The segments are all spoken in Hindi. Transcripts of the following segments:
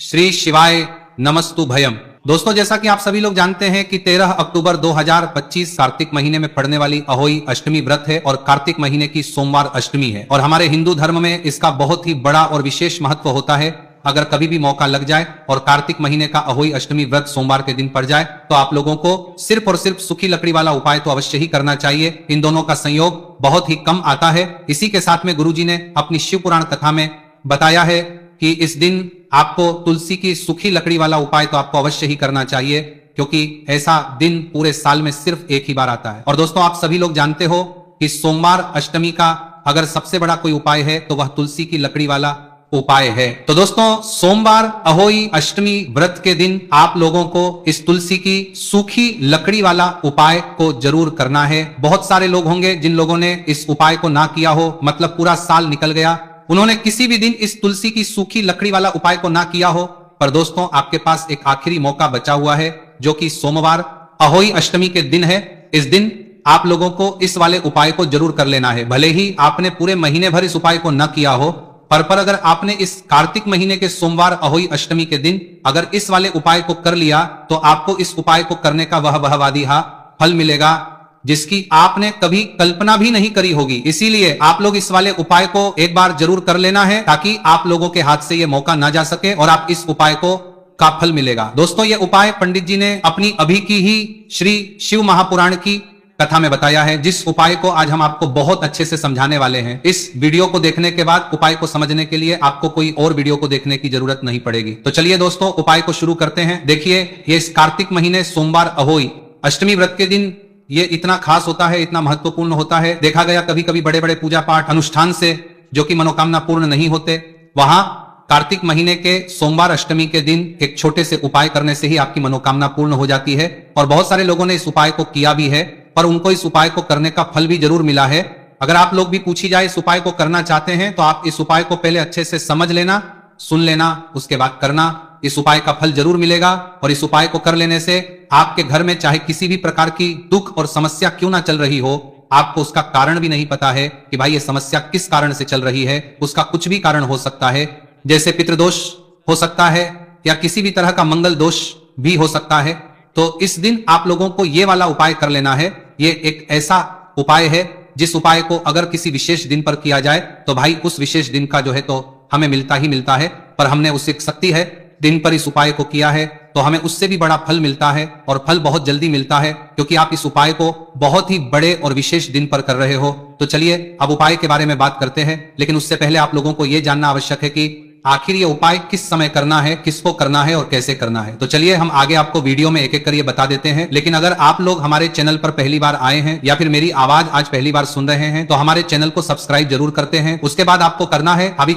श्री शिवाय नमस्तु भयम। दोस्तों, जैसा कि आप सभी लोग जानते हैं कि 13 अक्टूबर 2025 कार्तिक महीने में पड़ने वाली अहोई अष्टमी व्रत है और कार्तिक महीने की सोमवार अष्टमी है और हमारे हिंदू धर्म में इसका बहुत ही बड़ा और विशेष महत्व होता है। अगर कभी भी मौका लग जाए और कार्तिक महीने का अहोई अष्टमी व्रत सोमवार के दिन पड़ जाए तो आप लोगों को सिर्फ और सिर्फ सूखी लकड़ी वाला उपाय तो अवश्य ही करना चाहिए। इन दोनों का संयोग बहुत ही कम आता है। इसी के साथ में गुरुजी ने अपनी शिव पुराण कथा में बताया है कि इस दिन आपको तुलसी की सूखी लकड़ी वाला उपाय तो आपको अवश्य ही करना चाहिए, क्योंकि ऐसा दिन पूरे साल में सिर्फ एक ही बार आता है। और दोस्तों, आप सभी लोग जानते हो कि सोमवार अष्टमी का अगर सबसे बड़ा कोई उपाय है तो वह तुलसी की लकड़ी वाला उपाय है। तो दोस्तों, सोमवार अहोई अष्टमी व्रत के दिन आप लोगों को इस तुलसी की सूखी लकड़ी वाला उपाय को जरूर करना है। बहुत सारे लोग होंगे जिन लोगों ने इस उपाय को ना किया हो, मतलब पूरा साल निकल गया, उन्होंने किसी भी दिन इस तुलसी की सूखी लकड़ी वाला उपाय को ना किया हो। पर दोस्तों, आपके पास एक आखिरी मौका बचा हुआ है जो कि सोमवार अहोई अष्टमी के दिन है। इस दिन आप लोगों को इस वाले उपाय को जरूर कर लेना है। भले ही आपने पूरे महीने भर इस उपाय को न किया हो, पर अगर आपने इस कार्तिक महीने के सोमवार अहोई अष्टमी के दिन अगर इस वाले उपाय को कर लिया तो आपको इस उपाय को करने का वह वादिहा फल मिलेगा जिसकी आपने कभी कल्पना भी नहीं करी होगी। इसीलिए आप लोग इस वाले उपाय को एक बार जरूर कर लेना है ताकि आप लोगों के हाथ से यह मौका ना जा सके और आप इस उपाय को का फल मिलेगा। दोस्तों, यह उपाय पंडित जी ने अपनी अभी की ही श्री शिव महापुराण की कथा में बताया है, जिस उपाय को आज हम आपको बहुत अच्छे से समझाने वाले हैं। इस वीडियो को देखने के बाद उपाय को समझने के लिए आपको कोई और वीडियो को देखने की जरूरत नहीं पड़ेगी। तो चलिए दोस्तों, उपाय को शुरू करते हैं। देखिए, ये इस कार्तिक महीने सोमवार अहोई अष्टमी व्रत के दिन ये इतना खास होता है, इतना महत्वपूर्ण होता है। देखा गया कभी कभी बड़े बड़े पूजा पाठ अनुष्ठान से जो कि मनोकामना पूर्ण नहीं होते, वहां कार्तिक महीने के सोमवार अष्टमी के दिन एक छोटे से उपाय करने से ही आपकी मनोकामना पूर्ण हो जाती है। और बहुत सारे लोगों ने इस उपाय को किया भी है, पर उनको इस उपाय को करने का फल भी जरूर मिला है। अगर आप लोग भी पूछी जाए इस उपाय को करना चाहते हैं तो आप इस उपाय को पहले अच्छे से समझ लेना, सुन लेना, उसके बाद करना। इस उपाय का फल जरूर मिलेगा और इस उपाय को कर लेने से आपके घर में चाहे किसी भी प्रकार की दुख और समस्या क्यों ना चल रही हो, आपको उसका कारण भी नहीं पता है कि भाई ये समस्या किस कारण से चल रही है। उसका कुछ भी कारण हो सकता है, जैसे पितृदोष हो सकता है या किसी भी तरह का मंगल दोष भी हो सकता है। तो इस दिन आप लोगों को ये वाला उपाय कर लेना है। ये एक ऐसा उपाय है जिस उपाय को अगर किसी विशेष दिन पर किया जाए तो भाई उस विशेष दिन का जो है तो हमें मिलता ही मिलता है। पर हमने उससे शक्ति है दिन पर इस उपाय को किया है तो हमें उससे भी बड़ा फल मिलता है और फल बहुत जल्दी मिलता है, क्योंकि आप इस उपाय को बहुत ही बड़े और विशेष दिन पर कर रहे हो। तो चलिए अब उपाय के बारे में बात करते हैं, लेकिन उससे पहले आप लोगों को यह जानना आवश्यक है कि आखिर ये उपाय किस समय करना है, किसको करना है और कैसे करना है। तो चलिए हम आगे आपको वीडियो में एक एक कर ये बता देते हैं। लेकिन अगर आप लोग हमारे चैनल पर पहली बार आए हैं या फिर मेरी आवाज आज पहली बार सुन रहे हैं तो हमारे चैनल को सब्सक्राइब जरूर करते हैं। उसके बाद आपको करना है अभी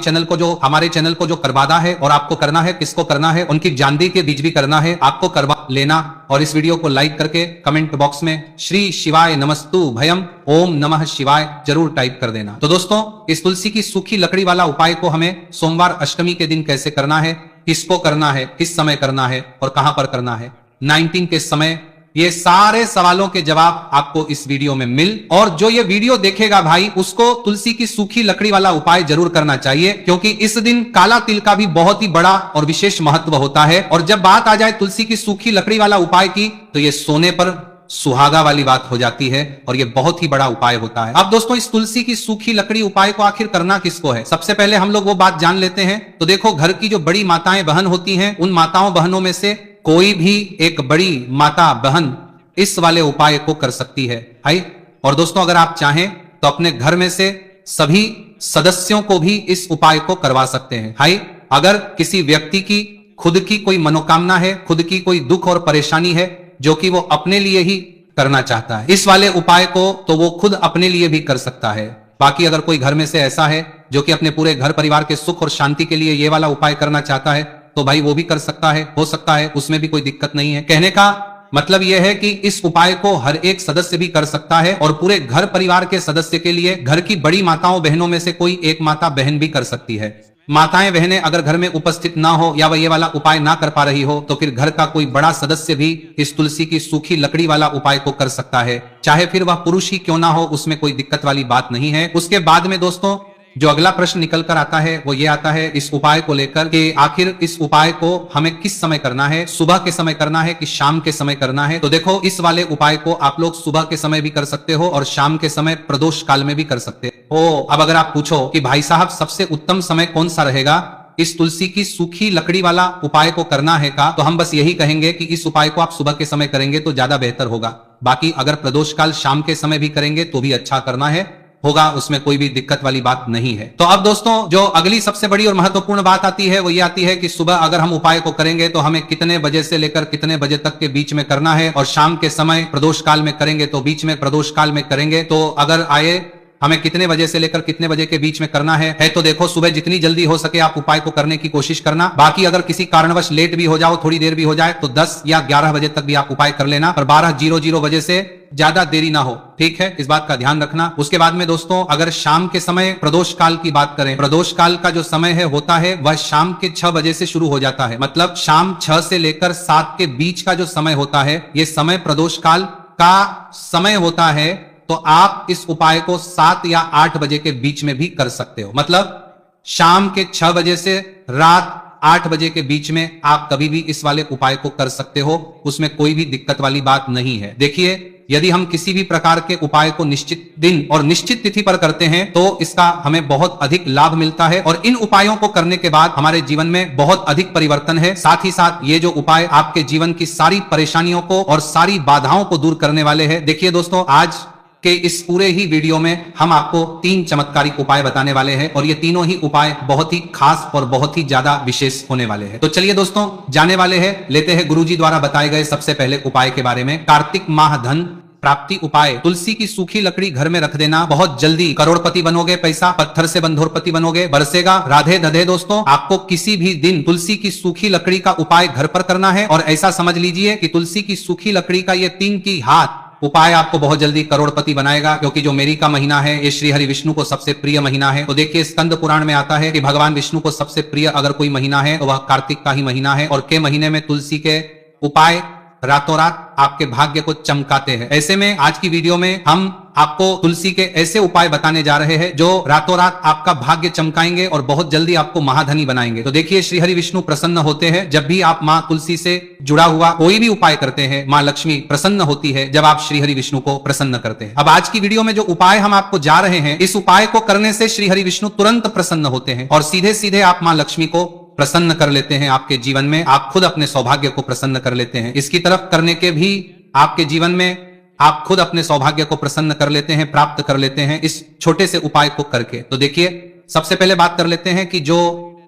हमारे चैनल को जो करवाना है और आपको करना है किसको करना है, उनकी जानकारी के बीच भी करना है, आपको करवा लेना। और इस वीडियो को लाइक करके कमेंट बॉक्स में श्री शिवाय नमस्तु भयम ओम नमः शिवाय जरूर टाइप कर देना। तो दोस्तों, इस तुलसी की सूखी लकड़ी वाला उपाय को हमें सोमवार अष्टमी के दिन कैसे करना है, किसको करना है, किस समय करना है और कहां पर करना है, 19 के समय, ये सारे सवालों के जवाब आपको इस वीडियो में मिल। और जो ये वीडियो देखेगा भाई उसको तुलसी की सूखी लकड़ी वाला उपाय जरूर करना चाहिए, क्योंकि इस दिन काला तिल का भी बहुत ही बड़ा और विशेष महत्व होता है। और जब बात आ जाए तुलसी की सूखी लकड़ी वाला उपाय की तो ये सोने पर सुहागा वाली बात हो जाती है और ये बहुत ही बड़ा उपाय होता है। अब दोस्तों, इस तुलसी की सूखी लकड़ी उपाय को आखिर करना किसको है, सबसे पहले हम लोग वो बात जान लेते हैं। तो देखो, घर की जो बड़ी माताएं बहन होती हैं, उन माताओं बहनों में से कोई भी एक बड़ी माता बहन इस वाले उपाय को कर सकती है भाई। और दोस्तों, अगर आप चाहें तो अपने घर में से सभी सदस्यों को भी इस उपाय को करवा सकते हैं भाई। अगर किसी व्यक्ति की खुद की कोई मनोकामना है, खुद की कोई दुख और परेशानी है जो कि वो अपने लिए ही करना चाहता है, इस वाले उपाय को तो वो खुद अपने लिए भी कर सकता है। बाकी अगर कोई घर में से ऐसा है जो कि अपने पूरे घर परिवार के सुख और शांति के लिए ये वाला उपाय करना चाहता है तो भाई वो भी कर सकता है, हो सकता है, उसमें भी कोई दिक्कत नहीं है। कहने का मतलब यह है कि इस उपाय को हर एक सदस्य भी कर सकता है और पूरे घर परिवार के सदस्य के लिए घर की बड़ी माताओं बहनों में से कोई एक माता बहन भी कर सकती है। माताएं बहनें अगर घर में उपस्थित ना हो या वह ये वाला उपाय ना कर पा रही हो तो फिर घर का कोई बड़ा सदस्य भी इस तुलसी की सूखी लकड़ी वाला उपाय को कर सकता है, चाहे फिर वह पुरुष ही क्यों ना हो, उसमें कोई दिक्कत वाली बात नहीं है। उसके बाद में दोस्तों, जो अगला प्रश्न निकल कर आता है वो ये आता है इस उपाय को लेकर कि आखिर इस उपाय को हमें किस समय करना है, सुबह के समय करना है कि शाम के समय करना है। तो देखो, इस वाले उपाय को आप लोग सुबह के समय भी कर सकते हो और शाम के समय प्रदोष काल में भी कर सकते हो। अब अगर आप पूछो कि भाई साहब सबसे उत्तम समय कौन सा रहेगा इस तुलसी की सूखी लकड़ी वाला उपाय को करना है का, तो हम बस यही कहेंगे कि इस उपाय को आप सुबह के समय करेंगे तो ज्यादा बेहतर होगा। बाकी अगर प्रदोष काल शाम के समय भी करेंगे तो भी अच्छा करना है, होगा, उसमें कोई भी दिक्कत वाली बात नहीं है। तो अब दोस्तों, जो अगली सबसे बड़ी और महत्वपूर्ण बात आती है वो ये आती है कि सुबह अगर हम उपाय को करेंगे तो हमें कितने बजे से लेकर कितने बजे तक के बीच में करना है, और शाम के समय प्रदोष काल में करेंगे तो बीच में प्रदोष काल में करेंगे तो अगर आए हमें कितने बजे से लेकर कितने बजे के बीच में करना है तो देखो, सुबह जितनी जल्दी हो सके आप उपाय को करने की कोशिश करना। बाकी अगर किसी कारणवश लेट भी हो जाओ, थोड़ी देर भी हो जाए तो 10 या 11 बजे तक भी आप उपाय कर लेना, पर 12:00 बजे से ज्यादा देरी ना हो, ठीक है, इस बात का ध्यान रखना। उसके बाद में दोस्तों, अगर शाम के समय प्रदोष काल की बात करें, प्रदोष काल का जो समय है होता है वह शाम के 6 बजे से शुरू हो जाता है। मतलब शाम 6 से लेकर 7 के बीच का जो समय होता है, ये समय प्रदोष काल का समय होता है। तो आप इस उपाय को 7 या 8 बजे के बीच में भी कर सकते हो। मतलब शाम के 6 बजे से रात 8 बजे के बीच में आप कभी भी इस वाले उपाय को कर सकते हो, उसमें कोई भी दिक्कत वाली बात नहीं है। देखिए, यदि हम किसी भी प्रकार के उपाय को निश्चित दिन और निश्चित तिथि पर करते हैं तो इसका हमें बहुत अधिक लाभ मिलता है, और इन उपायों को करने के बाद हमारे जीवन में बहुत अधिक परिवर्तन है। साथ ही साथ ये जो उपाय आपके जीवन की सारी परेशानियों को और सारी बाधाओं को दूर करने वाले हैं। देखिए दोस्तों, आज कि इस पूरे ही वीडियो में हम आपको 3 चमत्कारिक उपाय बताने वाले हैं, और ये तीनों ही उपाय बहुत ही खास और बहुत ही ज्यादा विशेष होने वाले हैं। तो चलिए दोस्तों, जाने वाले हैं, लेते हैं गुरुजी द्वारा बताए गए सबसे पहले उपाय के बारे में। कार्तिक माह धन प्राप्ति उपाय। तुलसी की सूखी लकड़ी घर में रख देना, बहुत जल्दी करोड़पति बनोगे, पैसा पत्थर से बंधोरपति बनोगे, बरसेगा। राधे दधे दोस्तों, आपको किसी भी दिन तुलसी की सूखी लकड़ी का उपाय घर पर करना है, और ऐसा समझ लीजिए कि तुलसी की सूखी लकड़ी का ये 3 की हाथ उपाय आपको बहुत जल्दी करोड़पति बनाएगा, क्योंकि जो मेरी का महीना है ये श्री हरि विष्णु को सबसे प्रिय महीना है। तो देखिए, स्कंद पुराण में आता है कि भगवान विष्णु को सबसे प्रिय अगर कोई महीना है तो वह कार्तिक का ही महीना है, और के महीने में तुलसी के उपाय रातों रात आपके भाग्य को चमकाते हैं। ऐसे में आज की वीडियो में हम आपको तुलसी के ऐसे उपाय बताने जा रहे हैं जो रातों रात आपका भाग्य चमकाएंगे और बहुत जल्दी आपको महाधनी बनाएंगे। तो देखिए, श्री हरि विष्णु प्रसन्न होते हैं जब भी आप माँ तुलसी से जुड़ा हुआ कोई भी उपाय करते हैं। माँ लक्ष्मी प्रसन्न होती है जब आप श्री हरि विष्णु को प्रसन्न करते हैं। अब आज की वीडियो में जो उपाय हम आपको जा रहे हैं, इस उपाय को करने से श्री हरि विष्णु तुरंत प्रसन्न होते हैं और सीधे सीधे आप माँ लक्ष्मी को प्रसन्न कर लेते हैं। आपके जीवन में आप खुद अपने सौभाग्य को प्रसन्न कर लेते हैं। इसकी तरफ करने के भी आपके जीवन में आप खुद अपने सौभाग्य को प्रसन्न कर लेते हैं, प्राप्त कर लेते हैं इस छोटे से उपाय को करके। तो देखिए, सबसे पहले बात कर लेते हैं कि जो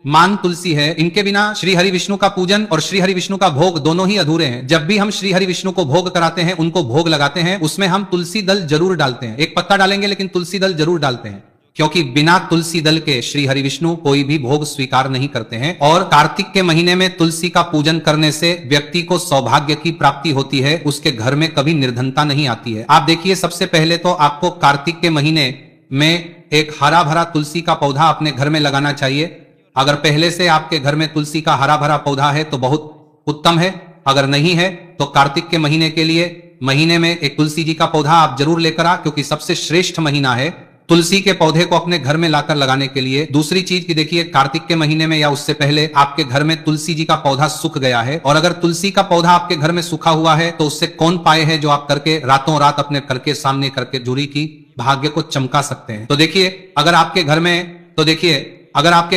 मान तुलसी है, इनके बिना श्री हरि विष्णु का पूजन और श्री हरि विष्णु का भोग दोनों ही अधूरे हैं। जब भी हम श्री हरि विष्णु को भोग कराते हैं, उनको भोग लगाते हैं, उसमें हम तुलसी दल जरूर डालते हैं। एक पत्ता डालेंगे लेकिन तुलसी दल जरूर डालते हैं, क्योंकि बिना तुलसी दल के श्री हरि विष्णु कोई भी भोग स्वीकार नहीं करते हैं। और कार्तिक के महीने में तुलसी का पूजन करने से व्यक्ति को सौभाग्य की प्राप्ति होती है, उसके घर में कभी निर्धनता नहीं आती है। आप देखिए, सबसे पहले तो आपको कार्तिक के महीने में एक हरा भरा तुलसी का पौधा अपने घर में लगाना चाहिए। अगर पहले से आपके घर में तुलसी का हरा भरा पौधा है तो बहुत उत्तम है, अगर नहीं है तो कार्तिक के महीने के लिए महीने में एक तुलसी जी का पौधा आप जरूर लेकर आ, क्योंकि सबसे श्रेष्ठ महीना है तुलसी के पौधे को अपने घर में लाकर लगाने के लिए। दूसरी चीज की देखिए, कार्तिक के महीने में या उससे पहले आपके घर में तुलसी जी का पौधा सूख गया है, और अगर तुलसी का पौधा आपके घर में सूखा हुआ है तो उससे कौन पाए है जो आप करके रातों रात अपने घर के सामने करके जुड़ी की भाग्य को चमका सकते हैं। तो देखिए, अगर आपके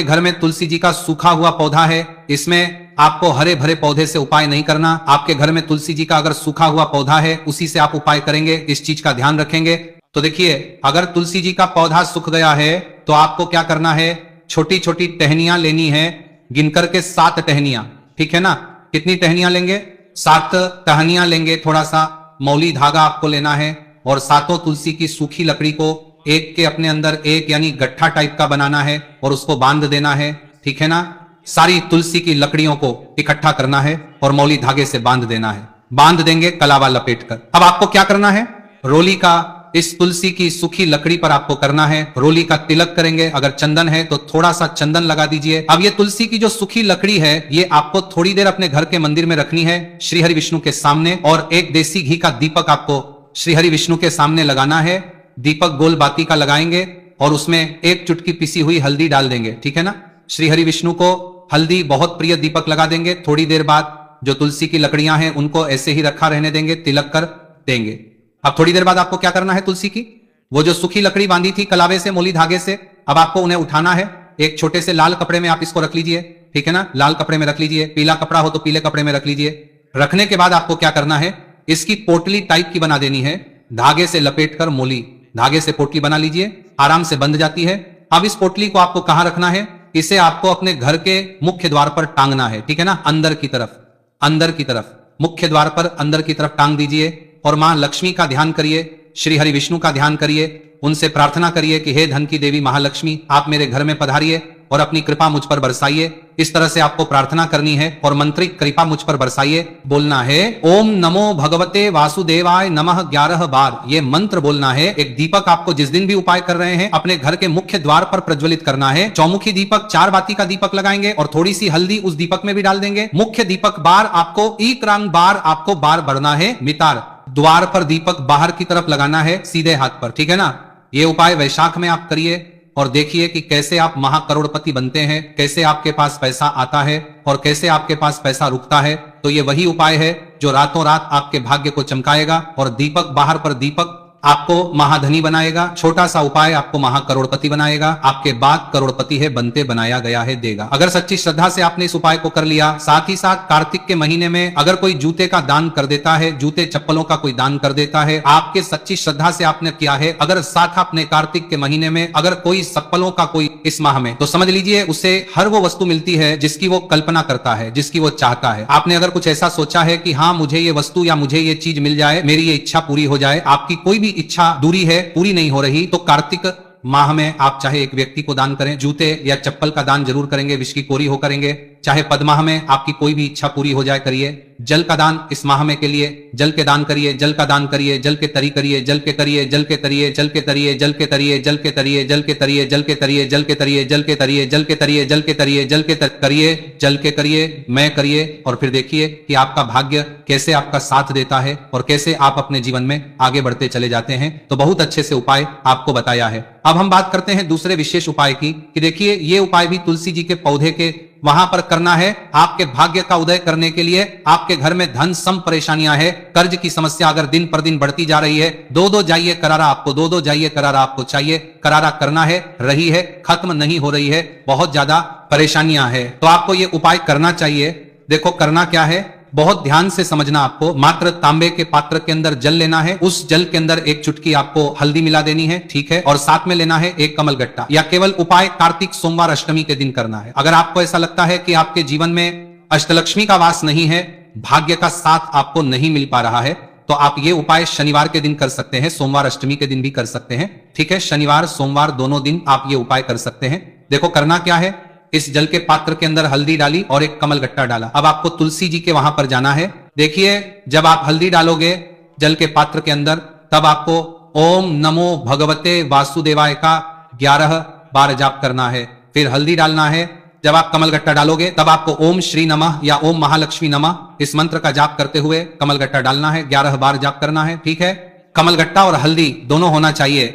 घर में तुलसी जी का सूखा हुआ पौधा है, इसमें आपको हरे भरे पौधे से उपाय नहीं करना। आपके घर में तुलसी जी का अगर सूखा हुआ पौधा है, उसी से आप उपाय करेंगे, इस चीज का ध्यान रखेंगे। तो देखिए, अगर तुलसी जी का पौधा सूख गया है तो आपको क्या करना है, छोटी छोटी टहनियां लेनी है, गिनकर के 7 टहनियां, ठीक है ना। कितनी टहनियां लेंगे? 7 टहनियां लेंगे। थोड़ा सा मौली धागा आपको लेना है, और 7 तुलसी की सूखी लकड़ी को एक के अपने अंदर एक यानी गट्ठा टाइप का बनाना है और उसको बांध देना है, ठीक है ना। सारी तुलसी की लकड़ियों को इकट्ठा करना है और मौली धागे से बांध देना है। बांध देंगे कलावा लपेट कर। अब आपको क्या करना है, रोली का इस तुलसी की सूखी लकड़ी पर आपको करना है, रोली का तिलक करेंगे। अगर चंदन है तो थोड़ा सा चंदन लगा दीजिए। अब ये तुलसी की जो सूखी लकड़ी है, ये आपको थोड़ी देर अपने घर के मंदिर में रखनी है श्री हरि विष्णु के सामने, और एक देसी घी का दीपक आपको श्री हरि विष्णु के सामने लगाना है। दीपक गोल बाती का लगाएंगे और उसमें एक चुटकी पिसी हुई हल्दी डाल देंगे, ठीक है ना। श्री हरि विष्णु को हल्दी बहुत प्रिय, दीपक लगा देंगे। थोड़ी देर बाद जो तुलसी की लकड़ियां हैं उनको ऐसे ही रखा रहने देंगे, तिलक कर देंगे। अब थोड़ी देर बाद आपको क्या करना है, तुलसी की वो जो सूखी लकड़ी बांधी थी कलावे से, मोली धागे से, अब आपको उन्हें उठाना है। एक छोटे से लाल कपड़े में आप इसको रख लीजिए, ठीक है ना, लाल कपड़े में रख लीजिए। पीला कपड़ा हो तो पीले कपड़े में रख लीजिए। रखने के बाद आपको क्या करना है, इसकी पोटली टाइप की बना देनी है, धागे से लपेटकर मोली धागे से पोटली बना लीजिए, आराम से बंध जाती है। अब इस पोटली को आपको कहां रखना है, इसे आपको अपने घर के मुख्य द्वार पर टांगना है, ठीक है ना, अंदर की तरफ, अंदर की तरफ, मुख्य द्वार पर अंदर की तरफ टांग दीजिए। और मां लक्ष्मी का ध्यान करिए, श्री हरि विष्णु का ध्यान करिए, उनसे प्रार्थना करिए कि हे धन की देवी महालक्ष्मी, आप मेरे घर में पधारिए और अपनी कृपा मुझ पर बरसाइए। इस तरह से आपको प्रार्थना करनी है और मंत्रिक कृपा मुझ पर बरसाइए बोलना है। ओम नमो भगवते वासुदेवाय नमः 11 बार ये मंत्र बोलना है। एक दीपक आपको जिस दिन भी उपाय कर रहे हैं अपने घर के मुख्य द्वार पर प्रज्वलित करना है। चौमुखी दीपक, 4 बाती का दीपक लगाएंगे और थोड़ी सी हल्दी उस दीपक में भी डाल देंगे। मुख्य दीपक बार आपको एक रंग बार आपको बार बढ़ना है। मितार द्वार पर दीपक बाहर की तरफ लगाना है, सीधे हाथ पर, ठीक है ना। ये उपाय वैशाख में आप करिए और देखिए कि कैसे आप महाकरोड़पति बनते हैं, कैसे आपके पास पैसा आता है और कैसे आपके पास पैसा रुकता है। तो ये वही उपाय है जो रातों रात आपके भाग्य को चमकाएगा और दीपक बाहर पर दीपक आपको महाधनी बनाएगा। छोटा सा उपाय आपको महाकरोड़पति बनाएगा। आपके बाद करोड़पति है, बनते बनाया गया है देगा। अगर सच्ची श्रद्धा से आपने इस उपाय को कर लिया, साथ ही साथ कार्तिक के महीने में अगर कोई जूते का दान कर देता है, जूते चप्पलों का कोई दान कर देता है, आपके सच्ची श्रद्धा से आपने किया है, अगर साथ आपने कार्तिक के महीने में अगर कोई चप्पलों का कोई इस माह में, तो समझ लीजिए उसे हर वो वस्तु मिलती है जिसकी वो कल्पना करता है, जिसकी वो चाहता है। आपने अगर कुछ ऐसा सोचा है कि हाँ मुझे ये वस्तु या मुझे ये चीज मिल जाए, मेरी ये इच्छा पूरी हो जाए, आपकी कोई भी इच्छा दूरी है, पूरी नहीं हो रही, तो कार्तिक माह में आप चाहे एक व्यक्ति को दान करें, जूते या चप्पल का दान जरूर करेंगे, विष की कोरी हो करेंगे। चाहे पद माह में आपकी कोई भी इच्छा पूरी हो जाए, करिए। जल का दान इस माह में के लिए जल के दान करिए, जल का दान करिए, जल के तरी करिए, जल के करिए, जल के तरिए, जल के तरिए, जल के तरिए, जल के तरिए, जल के तरिए, जल के तरिए, जल के तरिए, जल के तरिए, जल के तरिए, जल के तरिए, जल के करिए, जल के करिए, मैं करिए। और फिर देखिए कि आपका भाग्य कैसे आपका साथ देता है और कैसे आप अपने जीवन में आगे बढ़ते चले जाते हैं। तो बहुत अच्छे से उपाय आपको बताया है। अब हम बात करते हैं दूसरे विशेष उपाय की, कि देखिए ये उपाय भी तुलसी जी के पौधे के वहां पर करना है। आपके भाग्य का उदय करने के लिए आपके घर में धन सम परेशानियां है, कर्ज की समस्या अगर दिन पर दिन बढ़ती जा रही है, दो जाइए करारा आपको, दो जाइए करारा आपको चाहिए, करारा करना है, रही है, खत्म नहीं हो रही है, बहुत ज्यादा परेशानियां है, तो आपको ये उपाय करना चाहिए। देखो करना क्या है, बहुत ध्यान से समझना। आपको मात्र तांबे के पात्र के अंदर जल लेना है, उस जल के अंदर एक चुटकी आपको हल्दी मिला देनी है, ठीक है, और साथ में लेना है एक कमल गट्टा। या केवल उपाय कार्तिक सोमवार अष्टमी के दिन करना है। अगर आपको ऐसा लगता है कि आपके जीवन में अष्टलक्ष्मी का वास नहीं है, भाग्य का साथ आपको नहीं मिल पा रहा है, तो आप ये उपाय शनिवार के दिन कर सकते हैं, सोमवार अष्टमी के दिन भी कर सकते हैं, ठीक है। शनिवार सोमवार दोनों दिन आप ये उपाय कर सकते हैं। देखो करना क्या है, इस जल के पात्र के अंदर हल्दी डाली और एक कमल गट्टा डाला। अब आपको तुलसी जी के वहां पर जाना है। देखिए जब आप हल्दी डालोगे जल के पात्र के अंदर, तब आपको ओम नमो भगवते वासुदेवाय का 11 बार जाप करना है। फिर हल्दी डालना है। जब आप कमल गट्टा डालोगे तब आपको ओम श्री नमः या ओम महालक्ष्मी नमः इस मंत्र का जाप करते हुए कमल गट्टा डालना है, 11 बार जाप करना है, ठीक है। कमल गट्टा और हल्दी दोनों होना चाहिए।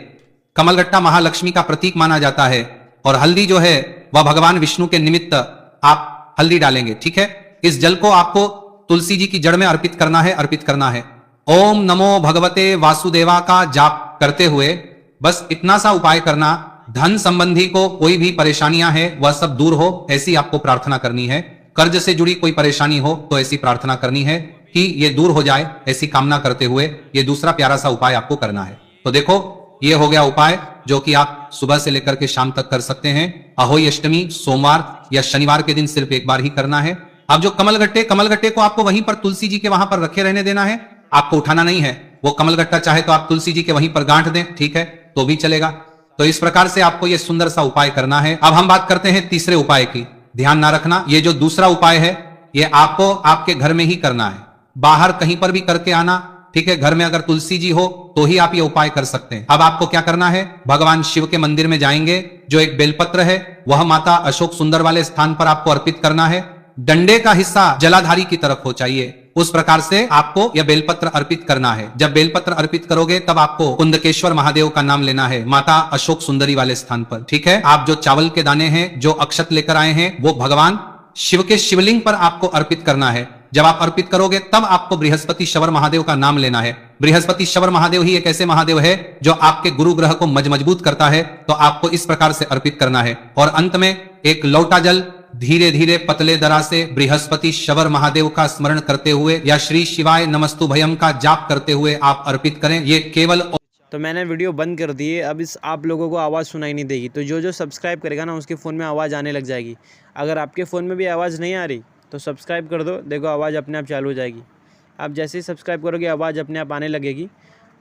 कमल गट्टा महालक्ष्मी का प्रतीक माना जाता है और हल्दी जो है वह भगवान विष्णु के निमित्त आप हल्दी डालेंगे, ठीक है। इस जल को आपको तुलसी जी की जड़ में अर्पित करना है, अर्पित करना है। ओम नमो भगवते वासुदेवा का जाप करते हुए बस इतना सा उपाय करना, धन संबंधी को कोई भी परेशानियां है वह सब दूर हो, ऐसी आपको प्रार्थना करनी है। कर्ज से जुड़ी कोई परेशानी हो तो ऐसी प्रार्थना करनी है कि ये दूर हो जाए, ऐसी कामना करते हुए ये दूसरा प्यारा सा उपाय आपको करना है। तो देखो ये हो गया उपाय जो कि आप सुबह से लेकर के शाम तक कर सकते हैं। अहोई अष्टमी सोमवार या शनिवार के दिन सिर्फ एक बार ही करना है। अब जो कमल गट्टे को आपको वहीं पर तुलसी जी के वहां पर रखे रहने देना है, आपको उठाना नहीं है। वो कमल गट्टा चाहे तो आप तुलसी जी के वहीं पर गांठ दें, ठीक है, तो भी चलेगा। तो इस प्रकार से आपको ये सुंदर सा उपाय करना है। अब हम बात करते हैं तीसरे उपाय की। ध्यान ना रखना, ये जो दूसरा उपाय है ये आपको आपके घर में ही करना है, बाहर कहीं पर भी करके आना, ठीक है। घर में अगर तुलसी जी हो तो ही आप ये उपाय कर सकते हैं। अब आपको क्या करना है, भगवान शिव के मंदिर में जाएंगे, जो एक बेलपत्र है वह माता अशोक सुंदर वाले स्थान पर आपको अर्पित करना है। डंडे का हिस्सा जलाधारी की तरफ हो चाहिए, उस प्रकार से आपको यह बेलपत्र अर्पित करना है। जब बेलपत्र अर्पित करोगे तब आपको कुंदकेश्वर महादेव का नाम लेना है, माता अशोक सुंदरी वाले स्थान पर। ठीक है, आप जो चावल के दाने हैं, जो अक्षत लेकर आए हैं, वो भगवान शिव के शिवलिंग पर आपको अर्पित करना है। जब आप अर्पित करोगे तब आपको बृहस्पति शवर महादेव का नाम लेना है। बृहस्पति शवर महादेव ही एक ऐसे महादेव है जो आपके गुरु ग्रह को मजबूत करता है, तो आपको इस प्रकार से अर्पित करना है। और अंत में एक लौटा जल धीरे धीरे पतले दरा से बृहस्पति शवर महादेव का स्मरण करते हुए या श्री शिवाय नमस्तु भयम का जाप करते हुए आप अर्पित करें। ये केवल तो मैंने वीडियो बंद कर दी है, अब इस आप लोगों को आवाज़ सुनाई नहीं देगी। तो जो जो सब्सक्राइब करेगा ना उसके फ़ोन में आवाज़ आने लग जाएगी। अगर आपके फ़ोन में भी आवाज़ नहीं आ रही तो सब्सक्राइब कर दो, देखो आवाज़ अपने आप चालू हो जाएगी। आप जैसे ही सब्सक्राइब करोगे आवाज़ अपने आप आने लगेगी।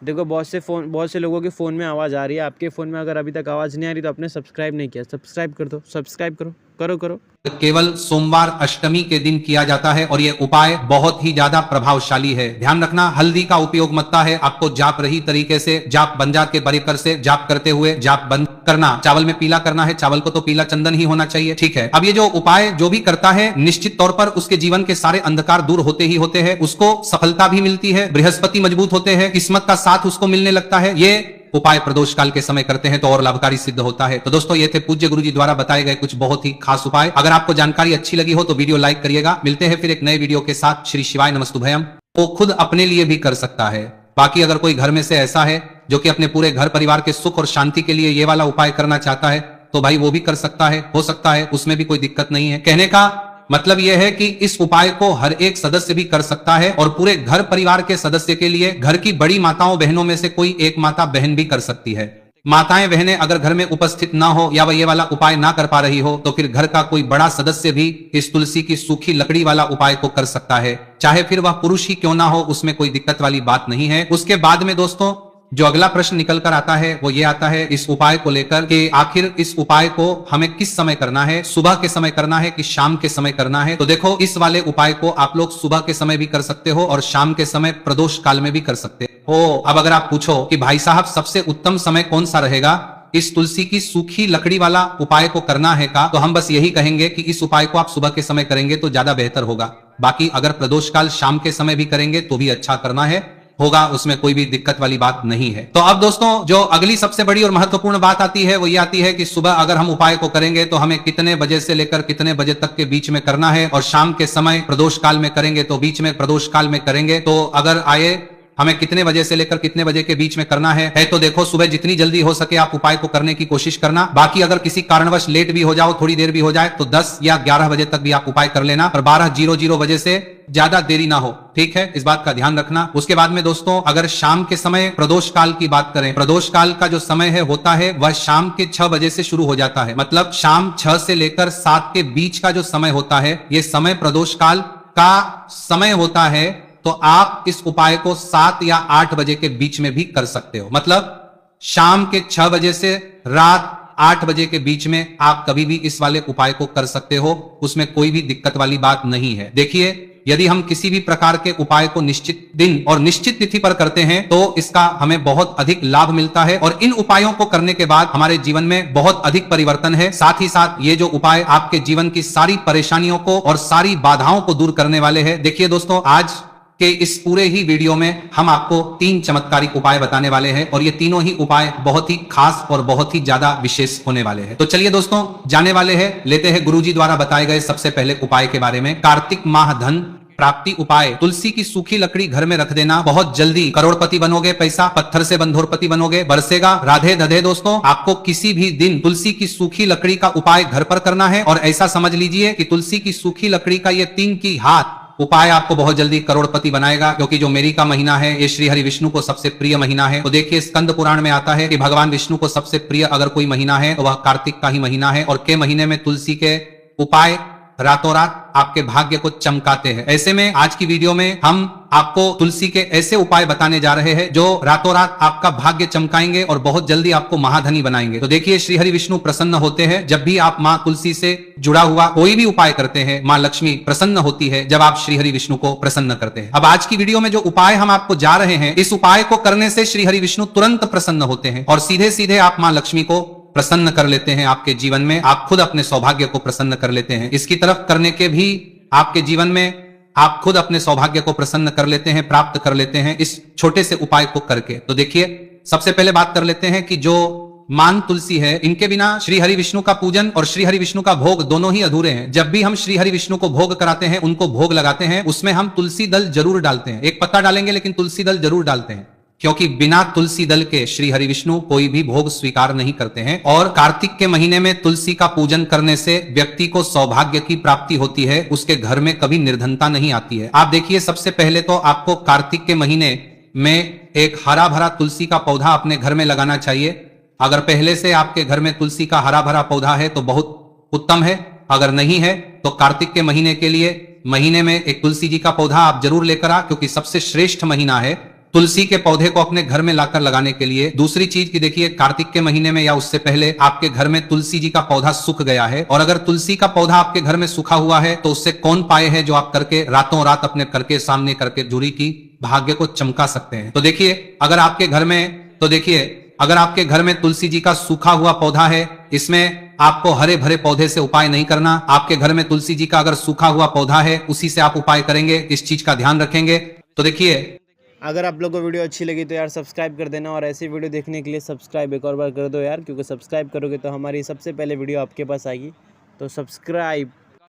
देखो बहुत से लोगों के फ़ोन में आवाज़ आ रही है, आपके फ़ोन में अगर अभी तक आवाज़ नहीं आ रही तो आपने सब्सक्राइब नहीं किया, सब्सक्राइब कर दो, सब्सक्राइब करो करो करो। केवल सोमवार अष्टमी के दिन किया जाता है और यह उपाय बहुत ही ज्यादा प्रभावशाली है। ध्यान रखना, हल्दी का उपयोग मत है। आपको जाप रही तरीके से जाप बंजार के बरीकर से जाप करते हुए जाप बंद करना। चावल में पीला करना है, चावल को तो पीला चंदन ही होना चाहिए। ठीक है, अब ये जो उपाय जो भी करता है निश्चित तौर पर उसके जीवन के सारे अंधकार दूर होते ही होते हैं, उसको सफलता भी मिलती है, बृहस्पति मजबूत होते हैं, किस्मत का साथ उसको मिलने लगता है। ये उपाय प्रदोष काल के समय करते हैं तो और लाभकारी सिद्ध होता है। तो दोस्तों ये थे पूज्य गुरुजी द्वारा बताए गए कुछ बहुत ही खास उपाय। अगर आपको जानकारी अच्छी लगी हो तो वीडियो लाइक करिएगा। मिलते हैं फिर एक नए वीडियो के साथ। श्री शिवाय नमस्तुभयम। वो खुद अपने लिए भी कर सकता है, बाकी अगर कोई घर में से ऐसा है जो कि अपने पूरे घर परिवार के सुख और शांति के लिए ये वाला उपाय करना चाहता है तो भाई वो भी कर सकता है, हो सकता है, उसमें भी कोई दिक्कत नहीं है। कहने का मतलब यह है कि इस उपाय को हर एक सदस्य भी कर सकता है और पूरे घर परिवार के सदस्य के लिए घर की बड़ी माताओं बहनों में से कोई एक माता बहन भी कर सकती है। माताएं बहनें अगर घर में उपस्थित ना हो या वह ये वाला उपाय ना कर पा रही हो तो फिर घर का कोई बड़ा सदस्य भी इस तुलसी की सूखी लकड़ी वाला उपाय को कर सकता है, चाहे फिर वह पुरुष ही क्यों ना हो, उसमें कोई दिक्कत वाली बात नहीं है। उसके बाद में दोस्तों जो अगला प्रश्न निकल कर आता है वो ये आता है इस उपाय को लेकर कि आखिर इस उपाय को हमें किस समय करना है, सुबह के समय करना है कि शाम के समय करना है। तो देखो, इस वाले उपाय को आप लोग सुबह के समय भी कर सकते हो और शाम के समय प्रदोष काल में भी कर सकते हो। अब अगर आप पूछो कि भाई साहब सबसे उत्तम समय कौन सा रहेगा इस तुलसी की सूखी लकड़ी वाला उपाय को करना है का, तो हम बस यही कहेंगे कि इस उपाय को आप सुबह के समय करेंगे तो ज्यादा बेहतर होगा। बाकी अगर प्रदोष काल शाम के समय भी करेंगे तो भी अच्छा करना है, होगा, उसमें कोई भी दिक्कत वाली बात नहीं है। तो अब दोस्तों जो अगली सबसे बड़ी और महत्वपूर्ण बात आती है वो ये आती है कि सुबह अगर हम उपाय को करेंगे तो हमें कितने बजे से लेकर कितने बजे तक के बीच में करना है, और शाम के समय प्रदोष काल में करेंगे तो बीच में प्रदोष काल में करेंगे तो अगर आए हमें कितने बजे से लेकर कितने बजे के बीच में करना है तो देखो सुबह जितनी जल्दी हो सके आप उपाय को करने की कोशिश करना। बाकी अगर किसी कारणवश लेट भी हो जाओ, थोड़ी देर भी हो जाए तो 10 या 11 बजे तक भी आप उपाय कर लेना, पर 12:00 बजे से ज्यादा देरी ना हो। ठीक है, इस बात का ध्यान रखना। उसके बाद में दोस्तों अगर शाम के समय प्रदोष काल की बात करें, प्रदोष काल का जो समय है होता है वह शाम के 6 बजे से शुरू हो जाता है, मतलब शाम 6 से लेकर 7 के बीच का जो समय होता है ये समय प्रदोष काल का समय होता है। तो आप इस उपाय को 7 या 8 बजे के बीच में भी कर सकते हो, मतलब शाम के 6 बजे से रात 8 बजे के बीच में आप कभी भी इस वाले उपाय को कर सकते हो, उसमें कोई भी दिक्कत वाली बात नहीं है। देखिए, यदि हम किसी भी प्रकार के उपाय को निश्चित दिन और निश्चित तिथि पर करते हैं तो इसका हमें बहुत अधिक लाभ मिलता है और इन उपायों को करने के बाद हमारे जीवन में बहुत अधिक परिवर्तन है। साथ ही साथ ये जो उपाय आपके जीवन की सारी परेशानियों को और सारी बाधाओं को दूर करने वाले हैं। देखिए दोस्तों, आज के इस पूरे ही वीडियो में हम आपको 3 चमत्कारिक उपाय बताने वाले हैं और ये तीनों ही उपाय बहुत ही खास और बहुत ही ज्यादा विशेष होने वाले हैं। तो चलिए दोस्तों जाने वाले हैं, लेते हैं गुरुजी द्वारा बताए गए सबसे पहले उपाय के बारे में। कार्तिक माह धन प्राप्ति उपाय। तुलसी की सूखी लकड़ी घर में रख देना, बहुत जल्दी करोड़पति बनोगे, पैसा पत्थर से बंधोरपति बनोगे, बरसेगा। राधे धधे दोस्तों, आपको किसी भी दिन तुलसी की सूखी लकड़ी का उपाय घर पर करना है और ऐसा समझ लीजिए कि तुलसी की सूखी लकड़ी का ये 3 की हाथ उपाय आपको बहुत जल्दी करोड़पति बनाएगा, क्योंकि जो मेरी का महीना है ये श्री हरि विष्णु को सबसे प्रिय महीना है। तो देखिए, स्कंद पुराण में आता है कि भगवान विष्णु को सबसे प्रिय अगर कोई महीना है तो वह कार्तिक का ही महीना है और के महीने में तुलसी के उपाय रातों रात आपके भाग्य को चमकाते हैं। ऐसे में आज की वीडियो में हम आपको तुलसी के ऐसे उपाय बताने जा रहे हैं जो रातों रात आपका भाग्य चमकाएंगे और बहुत जल्दी आपको महाधनी बनाएंगे। तो देखिए, श्री हरि विष्णु प्रसन्न होते हैं जब भी आप माँ तुलसी से जुड़ा हुआ कोई भी उपाय करते हैं। माँ लक्ष्मी प्रसन्न होती है जब आप श्री हरि विष्णु को प्रसन्न करते हैं। अब आज की वीडियो में जो उपाय हम आपको जा रहे हैं, इस उपाय को करने से श्री हरि विष्णु तुरंत प्रसन्न होते हैं और सीधे सीधे आप माँ लक्ष्मी को प्रसन्न कर लेते हैं। आपके जीवन में आप खुद अपने सौभाग्य को प्रसन्न कर लेते हैं। इसकी तरफ करने के भी आपके जीवन में आप खुद अपने सौभाग्य को प्रसन्न कर लेते हैं, प्राप्त कर लेते हैं इस छोटे से उपाय को करके। तो देखिए, सबसे पहले बात कर लेते हैं कि जो मान तुलसी है, इनके बिना श्री हरि विष्णु का पूजन और श्री हरि विष्णु का भोग दोनों ही अधूरे हैं। जब भी हम श्री हरि विष्णु को भोग कराते हैं, उनको भोग लगाते हैं, उसमें हम तुलसी दल जरूर डालते हैं। एक पत्ता डालेंगे लेकिन तुलसी दल जरूर डालते हैं, क्योंकि बिना तुलसी दल के श्री हरि विष्णु कोई भी भोग स्वीकार नहीं करते हैं। और कार्तिक के महीने में तुलसी का पूजन करने से व्यक्ति को सौभाग्य की प्राप्ति होती है, उसके घर में कभी निर्धनता नहीं आती है। आप देखिए, सबसे पहले तो आपको कार्तिक के महीने में एक हरा भरा तुलसी का पौधा अपने घर में लगाना चाहिए। अगर पहले से आपके घर में तुलसी का हरा भरा पौधा है तो बहुत उत्तम है, अगर नहीं है तो कार्तिक के महीने के लिए महीने में एक तुलसी जी का पौधा आप जरूर लेकर आ, क्योंकि सबसे श्रेष्ठ महीना है तुलसी के पौधे को अपने घर में लाकर लगाने के लिए। दूसरी चीज की देखिए, कार्तिक के महीने में या उससे पहले आपके घर में तुलसी जी का पौधा सूख गया है, और अगर तुलसी का पौधा आपके घर में सूखा हुआ है तो उससे कौन पाए है जो आप करके रातों रात अपने करके सामने करके जुड़ी की भाग्य को चमका सकते हैं। तो देखिए, अगर आपके घर में तुलसी जी का सूखा हुआ पौधा है, इसमें आपको हरे भरे पौधे से उपाय नहीं करना। आपके घर में तुलसी जी का अगर सूखा हुआ पौधा है, उसी से आप उपाय करेंगे, इस चीज का ध्यान रखेंगे। तो देखिए, अगर आप लोगों को वीडियो अच्छी लगी तो यार सब्सक्राइब कर देना, और ऐसी वीडियो देखने के लिए सब्सक्राइब एक और बार कर दो यार, क्योंकि सब्सक्राइब करोगे तो हमारी सबसे पहले वीडियो आपके पास आएगी। तो सब्सक्राइब।